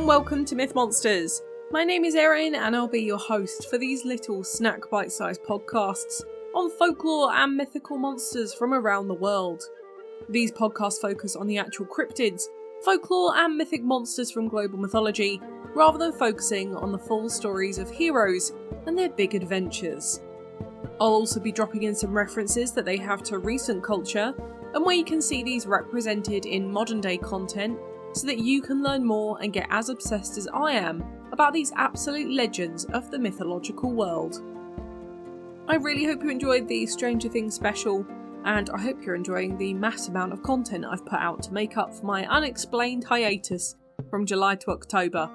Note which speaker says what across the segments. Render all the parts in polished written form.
Speaker 1: and welcome to Myth Monsters. My name is Erin and I'll be your host for these little snack bite-sized podcasts on folklore and mythical monsters from around the world. These podcasts focus on the actual cryptids, folklore and mythic monsters from global mythology, rather than focusing on the full stories of heroes and their big adventures. I'll also be dropping in some references that they have to recent culture and where you can see these represented in modern day content so that you can learn more and get as obsessed as I am about these absolute legends of the mythological world. I really hope you enjoyed the Stranger Things special, and I hope you're enjoying the mass amount of content I've put out to make up for my unexplained hiatus from July to October.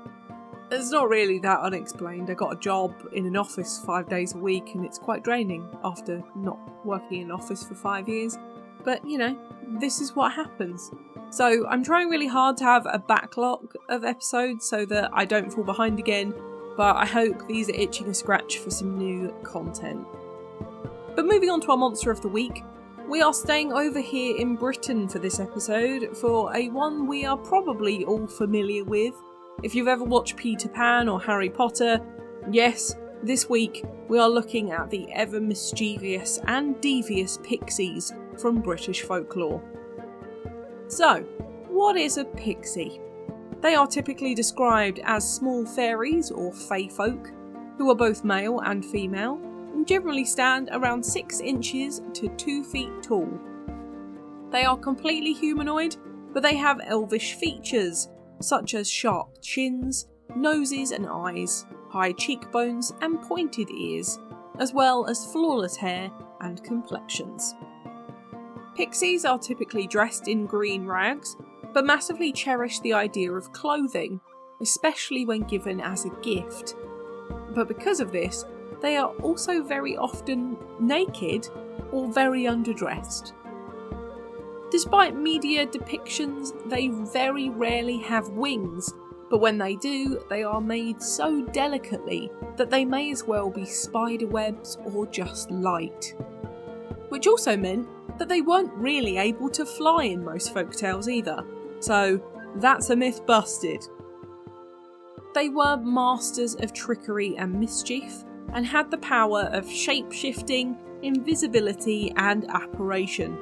Speaker 1: It's not really that unexplained. I got a job in an office 5 days a week and it's quite draining after not working in an office for 5 years. But, this is what happens. So I'm trying really hard to have a backlog of episodes so that I don't fall behind again, but I hope these are itching a scratch for some new content. But moving on to our monster of the week, we are staying over here in Britain for this episode for a one we are probably all familiar with. If you've ever watched Peter Pan or Harry Potter, yes, this week we are looking at the ever mischievous and devious Pixies from British folklore. So, what is a pixie? They are typically described as small fairies or fae folk, who are both male and female, and generally stand around 6 inches to 2 feet tall. They are completely humanoid, but they have elvish features, such as sharp chins, noses and eyes, high cheekbones and pointed ears, as well as flawless hair and complexions. Pixies are typically dressed in green rags, but massively cherish the idea of clothing, especially when given as a gift. But because of this, they are also very often naked or very underdressed. Despite media depictions, they very rarely have wings, but when they do, they are made so delicately that they may as well be spider webs or just light. Which also meant that they weren't really able to fly in most folktales either, so that's a myth busted. They were masters of trickery and mischief, and had the power of shape-shifting, invisibility and apparition.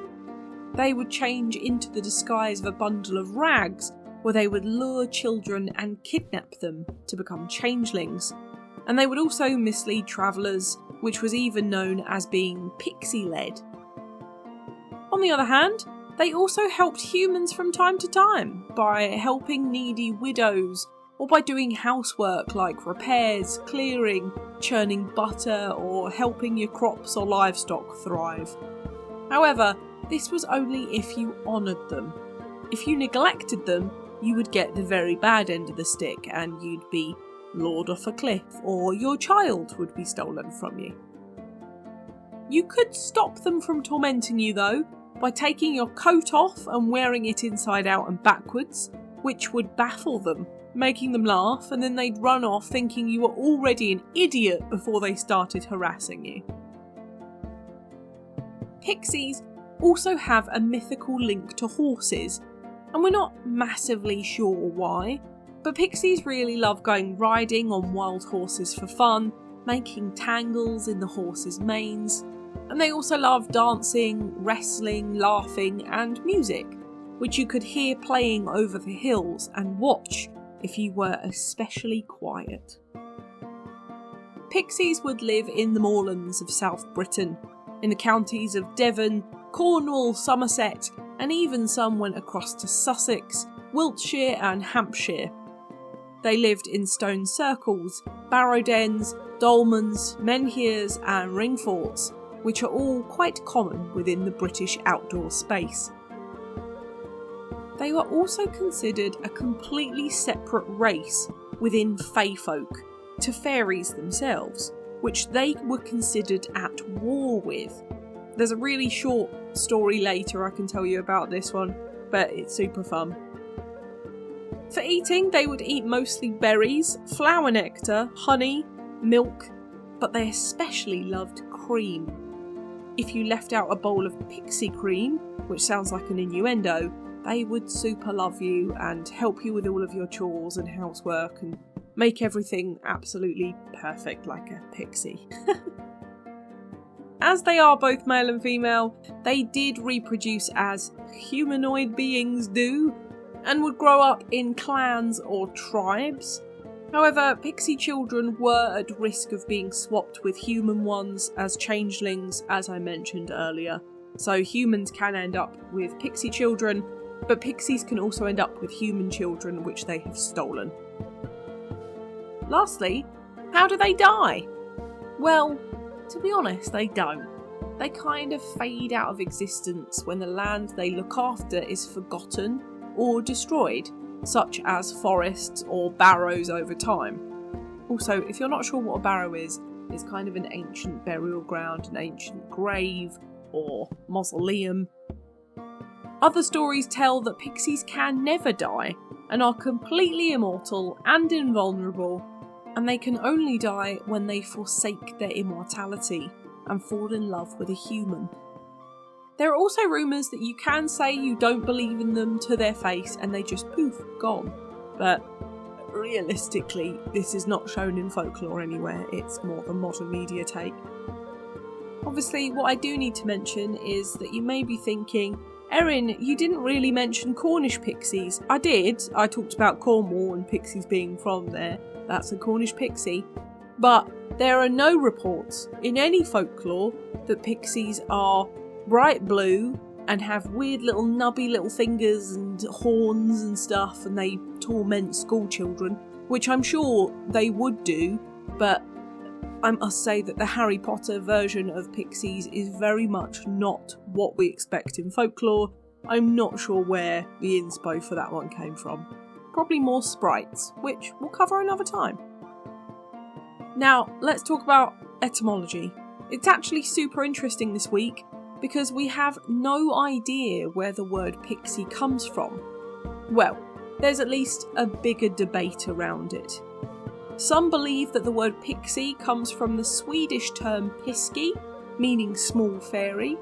Speaker 1: They would change into the disguise of a bundle of rags, where they would lure children and kidnap them to become changelings, and they would also mislead travellers, which was even known as being pixie-led. On the other hand, they also helped humans from time to time by helping needy widows or by doing housework like repairs, clearing, churning butter or helping your crops or livestock thrive. However, this was only if you honoured them. If you neglected them, you would get the very bad end of the stick and you'd be lured off a cliff or your child would be stolen from you. You could stop them from tormenting you though, by taking your coat off and wearing it inside out and backwards, which would baffle them, making them laugh, and then they'd run off thinking you were already an idiot before they started harassing you. Pixies also have a mythical link to horses, and we're not massively sure why, but pixies really love going riding on wild horses for fun, making tangles in the horses' manes, and they also love dancing, wrestling, laughing and music, which you could hear playing over the hills and watch if you were especially quiet. Pixies would live in the moorlands of South Britain, in the counties of Devon, Cornwall, Somerset, and even some went across to Sussex, Wiltshire and Hampshire. They lived in stone circles, barrow dens, dolmens, menhirs and ring forts, which are all quite common within the British outdoor space. They were also considered a completely separate race within fae folk to fairies themselves, which they were considered at war with. There's a really short story later I can tell you about this one, but it's super fun. For eating, they would eat mostly berries, flower nectar, honey, milk, but they especially loved cream. If you left out a bowl of pixie cream, which sounds like an innuendo, they would super love you and help you with all of your chores and housework and make everything absolutely perfect like a pixie. As they are both male and female, they did reproduce as humanoid beings do, and would grow up in clans or tribes. However, pixie children were at risk of being swapped with human ones as changelings, as I mentioned earlier. So humans can end up with pixie children, but pixies can also end up with human children which they have stolen. Lastly, how do they die? Well, to be honest, they don't. They kind of fade out of existence when the land they look after is forgotten or destroyed, such as forests or barrows over time. Also, if you're not sure what a barrow is, it's kind of an ancient burial ground, an ancient grave or mausoleum. Other stories tell that pixies can never die and are completely immortal and invulnerable, and they can only die when they forsake their immortality and fall in love with a human. There are also rumours that you can say you don't believe in them to their face and they just poof, gone. But realistically, this is not shown in folklore anywhere, it's more the modern media take. Obviously, what I do need to mention is that you may be thinking, Erin, you didn't really mention Cornish pixies. I did, I talked about Cornwall and pixies being from there, that's a Cornish pixie. But there are no reports in any folklore that pixies are bright blue and have weird little nubby little fingers and horns and stuff, and they torment school children, which I'm sure they would do, but I must say that the Harry Potter version of pixies is very much not what we expect in folklore. I'm not sure where the inspo for that one came from. Probably more sprites, which we'll cover another time. Now, let's talk about etymology. It's actually super interesting this week because we have no idea where the word pixie comes from. Well, there's at least a bigger debate around it. Some believe that the word pixie comes from the Swedish term piski, meaning small fairy.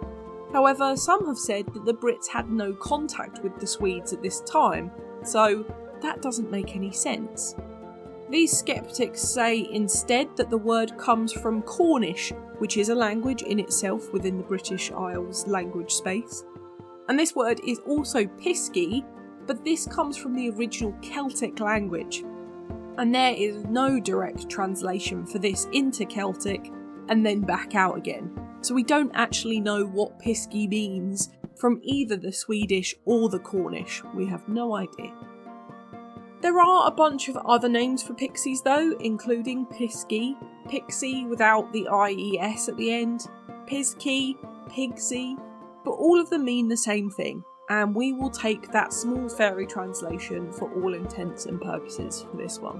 Speaker 1: However, some have said that the Brits had no contact with the Swedes at this time, so that doesn't make any sense. These skeptics say instead that the word comes from Cornish, which is a language in itself within the British Isles language space. And this word is also pisky, but this comes from the original Celtic language. And there is no direct translation for this into Celtic and then back out again. So we don't actually know what pisky means from either the Swedish or the Cornish. We have no idea. There are a bunch of other names for pixies though, including pisky, pixie without the IES at the end, pisky, pigsy, but all of them mean the same thing, and we will take that small fairy translation for all intents and purposes for this one.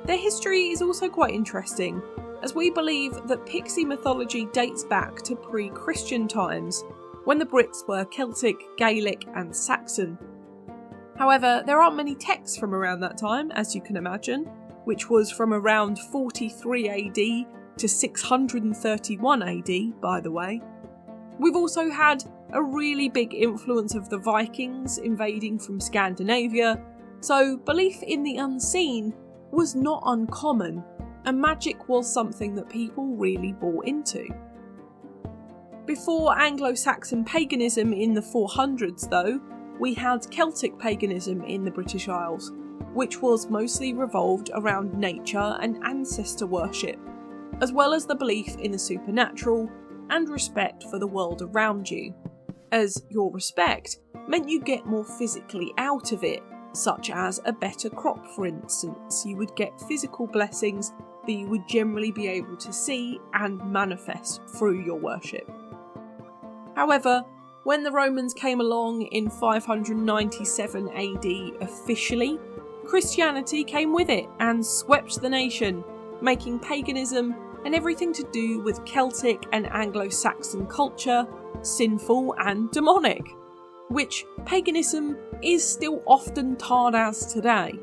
Speaker 1: Their history is also quite interesting, as we believe that pixie mythology dates back to pre-Christian times, when the Brits were Celtic, Gaelic and Saxon. However, there aren't many texts from around that time, as you can imagine, which was from around 43 AD to 631 AD, by the way. We've also had a really big influence of the Vikings invading from Scandinavia, so belief in the unseen was not uncommon, and magic was something that people really bought into. Before Anglo-Saxon paganism in the 400s though, we had Celtic paganism in the British Isles, which was mostly revolved around nature and ancestor worship, as well as the belief in the supernatural and respect for the world around you, as your respect meant you get more physically out of it, such as a better crop for instance. You would get physical blessings that you would generally be able to see and manifest through your worship. However, when the Romans came along in 597 AD officially, Christianity came with it and swept the nation, making paganism and everything to do with Celtic and Anglo-Saxon culture sinful and demonic, which paganism is still often tarred as today.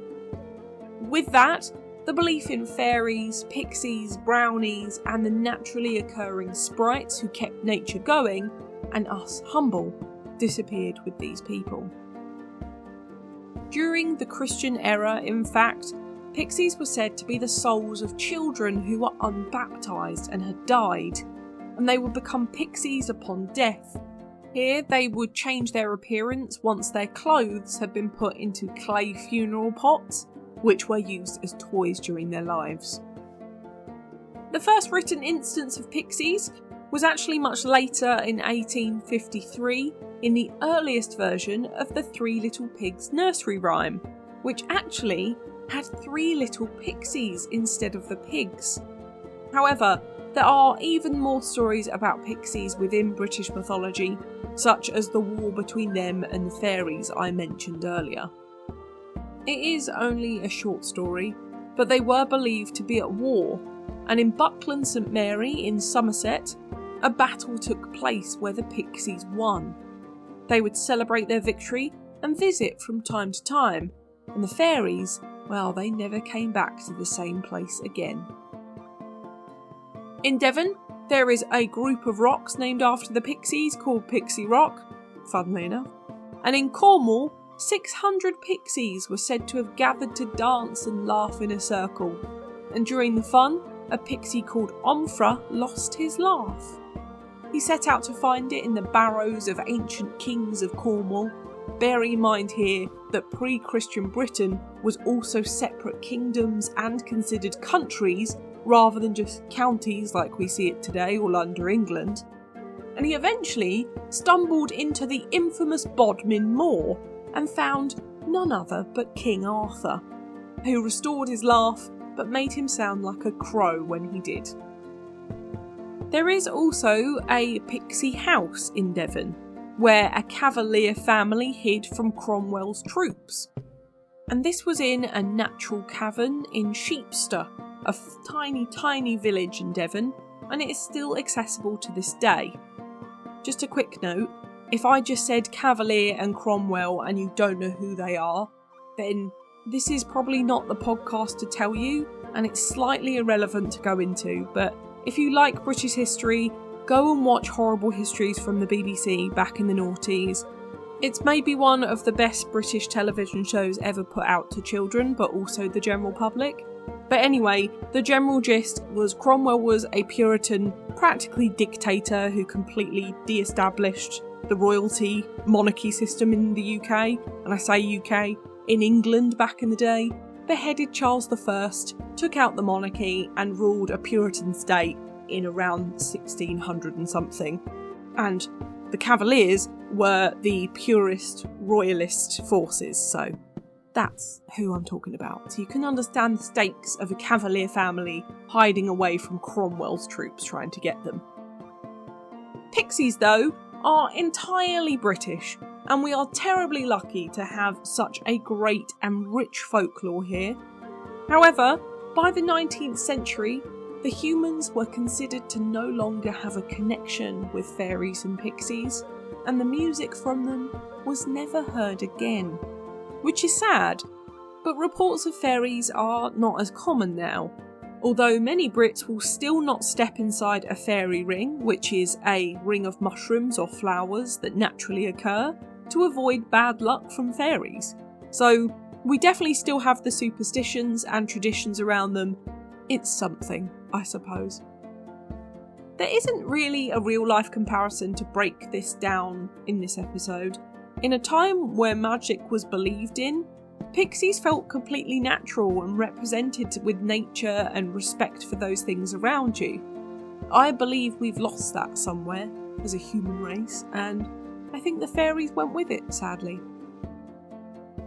Speaker 1: With that, the belief in fairies, pixies, brownies and the naturally occurring sprites who kept nature going and us humble disappeared with these people. During the Christian era, in fact, pixies were said to be the souls of children who were unbaptised and had died, and they would become pixies upon death. Here they would change their appearance once their clothes had been put into clay funeral pots, which were used as toys during their lives. The first written instance of pixies was actually much later in 1853 in the earliest version of the Three Little Pigs nursery rhyme, which actually had 3 little pixies instead of the pigs. However, there are even more stories about pixies within British mythology, such as the war between them and the fairies I mentioned earlier. It is only a short story, but they were believed to be at war, and in Buckland St Mary in Somerset, a battle took place where the pixies won. They would celebrate their victory and visit from time to time, and the fairies, well, they never came back to the same place again. In Devon, there is a group of rocks named after the pixies called Pixie Rock, funnily enough, and in Cornwall, 600 pixies were said to have gathered to dance and laugh in a circle, and during the fun, a pixie called Omphra lost his laugh. He set out to find it in the barrows of ancient kings of Cornwall. Bearing in mind here that pre-Christian Britain was also separate kingdoms and considered countries rather than just counties like we see it today all under England. And he eventually stumbled into the infamous Bodmin Moor and found none other but King Arthur, who restored his laugh but made him sound like a crow when he did. There is also a pixie house in Devon, where a Cavalier family hid from Cromwell's troops. And this was in a natural cavern in Sheepster, a tiny village in Devon, and it is still accessible to this day. Just a quick note, if I just said Cavalier and Cromwell and you don't know who they are, then this is probably not the podcast to tell you, and it's slightly irrelevant to go into, but if you like British history, go and watch Horrible Histories from the BBC back in the noughties. It's maybe one of the best British television shows ever put out to children, but also the general public. But anyway, the general gist was Cromwell was a Puritan, practically dictator who completely de-established the royalty monarchy system in the UK, and I say UK, in England back in the day, beheaded Charles I, took out the monarchy and ruled a Puritan state in around 1600 and something. And the Cavaliers were the purist royalist forces, so that's who I'm talking about. So you can understand the stakes of a Cavalier family hiding away from Cromwell's troops trying to get them. Pixies, though, are entirely British, and we are terribly lucky to have such a great and rich folklore here. However, by the 19th century, the humans were considered to no longer have a connection with fairies and pixies, and the music from them was never heard again. Which is sad, but reports of fairies are not as common now, although many Brits will still not step inside a fairy ring, which is a ring of mushrooms or flowers that naturally occur, to avoid bad luck from fairies. So we definitely still have the superstitions and traditions around them. It's something, I suppose. There isn't really a real life comparison to break this down in this episode. In a time where magic was believed in, pixies felt completely natural and represented with nature and respect for those things around you. I believe we've lost that somewhere as a human race, and I think the fairies went with it, sadly.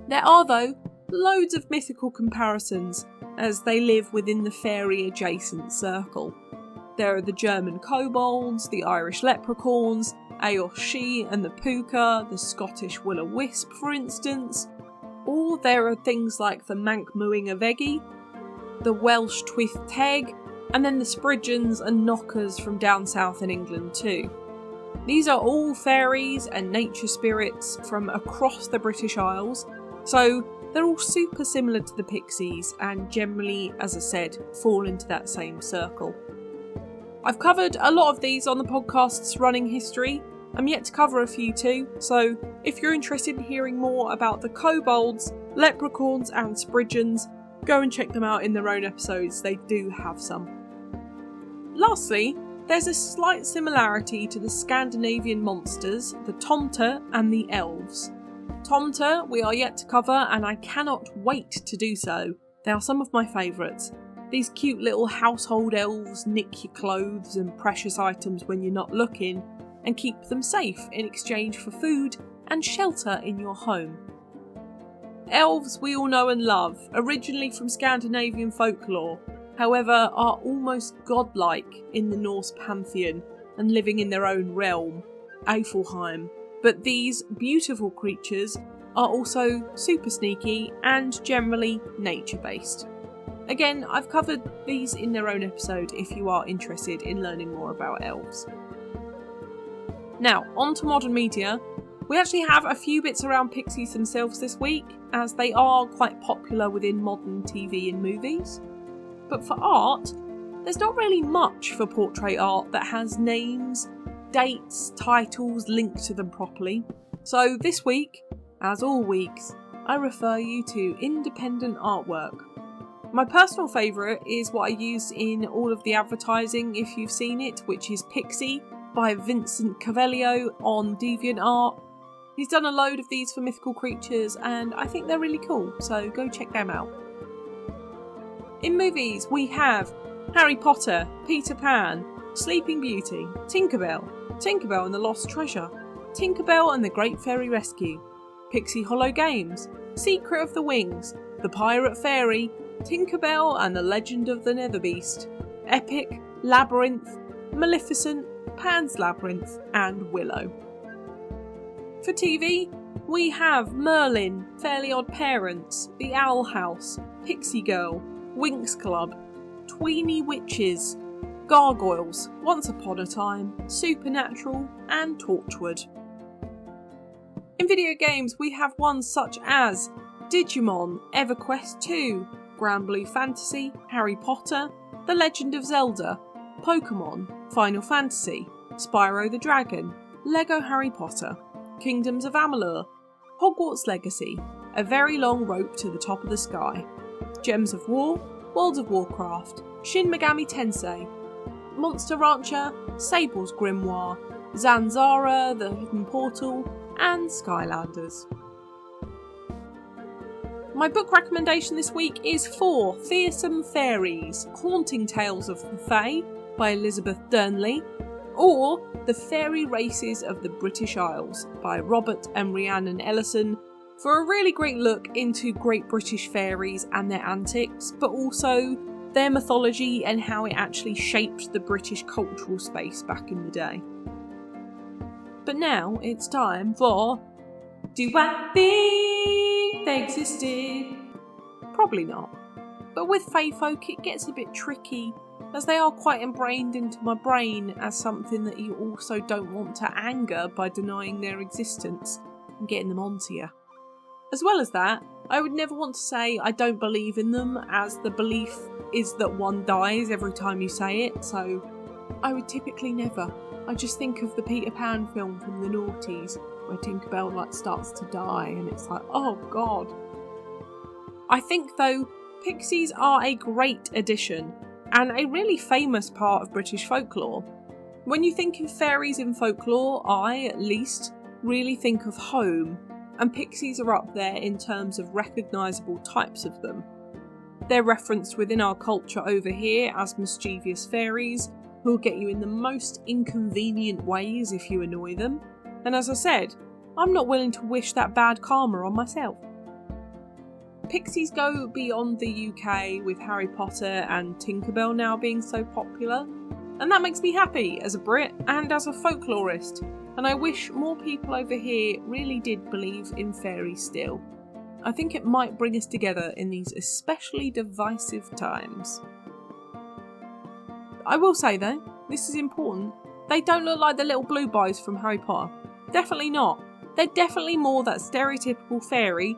Speaker 1: There are, though, loads of mythical comparisons, as they live within the fairy-adjacent circle. There are the German kobolds, the Irish leprechauns, Aoshi and the Puka, the Scottish will-o'-wisp, for instance. Or there are things like the Manc Muingavegi, the Welsh Twith Teg, and then the Spridgeons and Knockers from down south in England too. These are all fairies and nature spirits from across the British Isles, so they're all super similar to the pixies and generally, as I said, fall into that same circle. I've covered a lot of these on the podcast's running history, I'm yet to cover a few too, so if you're interested in hearing more about the kobolds, leprechauns and sprigeons, go and check them out in their own episodes, they do have some. Lastly, there's a slight similarity to the Scandinavian monsters, the Tomter and the elves. Tomter we are yet to cover, and I cannot wait to do so. They are some of my favourites. These cute little household elves nick your clothes and precious items when you're not looking, and keep them safe in exchange for food and shelter in your home. Elves we all know and love, originally from Scandinavian folklore, however are almost godlike in the Norse pantheon and living in their own realm, Afelheim. But these beautiful creatures are also super sneaky and generally nature-based. Again, I've covered these in their own episode if you are interested in learning more about elves. Now, on to modern media. We actually have a few bits around Pixies themselves this week, as they are quite popular within modern TV and movies. But for art, there's not really much for portrait art that has names, dates, titles linked to them properly. So this week, as all weeks, I refer you to independent artwork. My personal favourite is what I used in all of the advertising if you've seen it, which is Pixie by Vincent Cavelio on DeviantArt. He's done a load of these for mythical creatures and I think they're really cool, so go check them out. In movies we have Harry Potter, Peter Pan, Sleeping Beauty, Tinkerbell, Tinkerbell and the Lost Treasure, Tinkerbell and the Great Fairy Rescue, Pixie Hollow Games, Secret of the Wings, The Pirate Fairy, Tinkerbell and the Legend of the Netherbeast, Epic, Labyrinth, Maleficent, Pan's Labyrinth and Willow. For TV, we have Merlin, Fairly Odd Parents, The Owl House, Pixie Girl, Winx Club, Tweeny Witches, Gargoyles, Once Upon a Time, Supernatural and Torchwood. In video games we have ones such as Digimon, EverQuest 2, Granblue Fantasy, Harry Potter, The Legend of Zelda, Pokemon, Final Fantasy, Spyro the Dragon, Lego Harry Potter, Kingdoms of Amalur, Hogwarts Legacy, A Very Long Rope to the Top of the Sky, Gems of War, World of Warcraft, Shin Megami Tensei, Monster Rancher, Sable's Grimoire, Zanzara, The Hidden Portal, and Skylanders. My book recommendation this week is for Fearsome Fairies, Haunting Tales of the Fae by Elizabeth Durnley, or The Fairy Races of the British Isles by Robert and Rhiannon Ellison, for a really great look into Great British fairies and their antics, but also their mythology and how it actually shaped the British cultural space back in the day. But now it's time for Do I Think They Existed? Probably not. But with fae folk it gets a bit tricky, as they are quite ingrained into my brain as something that you also don't want to anger by denying their existence and getting them onto you. As well as that, I would never want to say I don't believe in them, as the belief is that one dies every time you say it, so I would typically never. I just think of the Peter Pan film from the noughties, where Tinkerbell starts to die and it's like, oh god. I think though, Pixies are a great addition, and a really famous part of British folklore. When you think of fairies in folklore, I, at least, really think of home, and Pixies are up there in terms of recognisable types of them. They're referenced within our culture over here as mischievous fairies, who'll get you in the most inconvenient ways if you annoy them, and as I said, I'm not willing to wish that bad karma on myself. Pixies go beyond the UK, with Harry Potter and Tinkerbell now being so popular, and that makes me happy as a Brit and as a folklorist, and I wish more people over here really did believe in fairies still. I think it might bring us together in these especially divisive times. I will say though, this is important, they don't look like the little blue boys from Harry Potter. Definitely not. They're definitely more that stereotypical fairy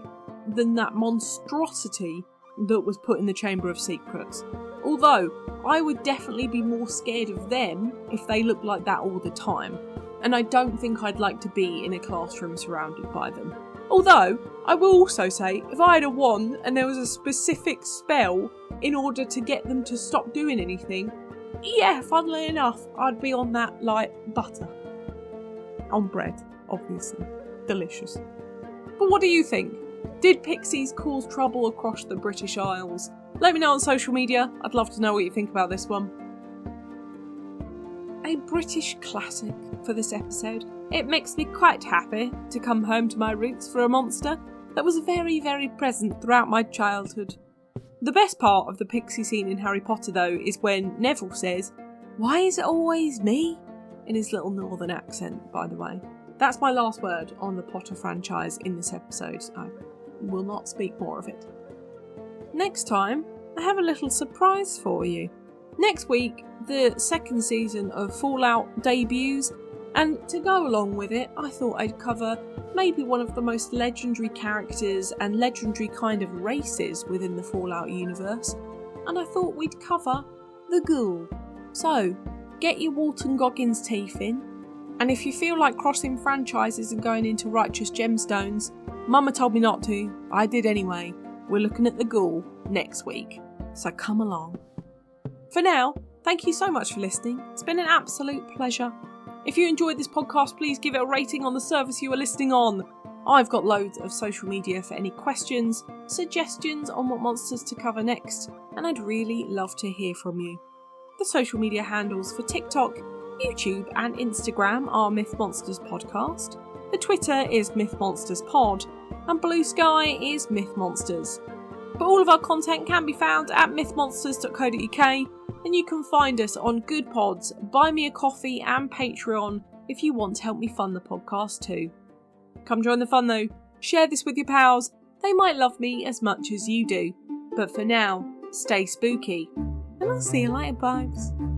Speaker 1: than that monstrosity that was put in the Chamber of Secrets. Although, I would definitely be more scared of them if they looked like that all the time. and I don't think I'd like to be in a classroom surrounded by them. Although, I will also say, if I had a wand and there was a specific spell in order to get them to stop doing anything, yeah, funnily enough, I'd be on that like butter. On bread, obviously. Delicious. But what do you think? Did Pixies cause trouble across the British Isles? Let me know on social media. I'd love to know what you think about this one. A British classic for this episode. It makes me quite happy to come home to my roots for a monster that was very, very present throughout my childhood. The best part of the Pixie scene in Harry Potter, though, is when Neville says, "Why is it always me?" in his little northern accent, by the way. That's my last word on the Potter franchise in this episode. I will not speak more of it. Next time, I have a little surprise for you. Next week, the second season of Fallout debuts, and to go along with it, I thought I'd cover maybe one of the most legendary characters and legendary kind of races within the Fallout universe, and I thought we'd cover the ghoul. So, get your Walton Goggins teeth in, and if you feel like crossing franchises and going into righteous gemstones, Mama told me not to, I did anyway. We're looking at the ghoul next week, so come along. For now, thank you so much for listening. It's been an absolute pleasure. If you enjoyed this podcast, please give it a rating on the service you are listening on. I've got loads of social media for any questions, suggestions on what monsters to cover next, and I'd really love to hear from you. The social media handles for TikTok, YouTube and Instagram are Myth Monsters Podcast. The Twitter is Myth Monsters Pod, and Blue Sky is Myth Monsters. But all of our content can be found at mythmonsters.co.uk, and you can find us on Good Pods, Buy Me a Coffee and Patreon if you want to help me fund the podcast too. Come join the fun though, share this with your pals, they might love me as much as you do. But for now, stay spooky, and I'll see you later, vibes.